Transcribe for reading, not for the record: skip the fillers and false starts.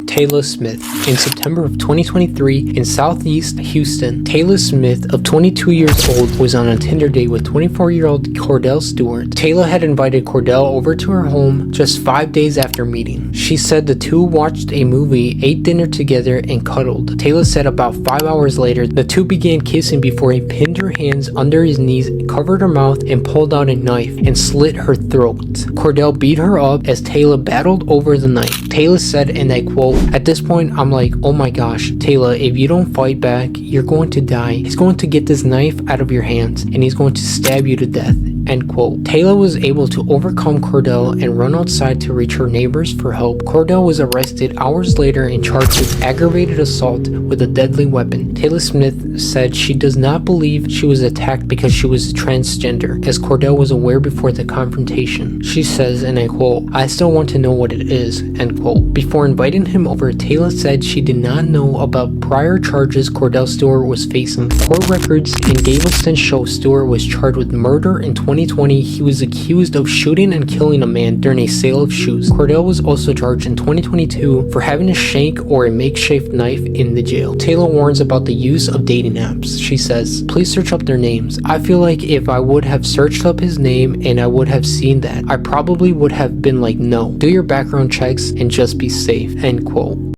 Taylor Smith. In September of 2023, in Southeast Houston, Taylor Smith, of 22 years old, was on a Tinder date with 24-year-old Cordell Stewart. Taylor had invited Cordell over to her home just 5 days after meeting. She said the two watched a movie, ate dinner together, and cuddled. Taylor said about 5 hours later, the two began kissing before he pinned her hands under his knees, covered her mouth, and pulled out a knife and slit her throat. Cordell beat her up as Taylor battled over the knife. Taylor said, and I quote, "At this point, I'm like, oh my gosh, Taylor, if you don't fight back, you're going to die. He's going to get this knife out of your hands and he's going to stab you to death." End quote. Taylor was able to overcome Cordell and run outside to reach her neighbors for help. Cordell was arrested hours later and charged with aggravated assault with a deadly weapon. Taylor Smith said she does not believe she was attacked because she was transgender, as Cordell was aware before the confrontation. She says, and I quote, "I still want to know what it is," end quote. Before inviting him over, Taylor said she did not know about prior charges Cordell Stewart was facing. Court records in Galveston show Stewart was charged with murder in 2020. He was accused of shooting and killing a man during a sale of shoes. Cordell was also charged in 2022 for having a shank or a makeshift knife in the jail. Taylor warns about the use of dating apps. She says, "Please search up their names. I feel like if I would have searched up his name and I would have seen that, I probably would have been like, no. Do your background checks and just be safe." End quote.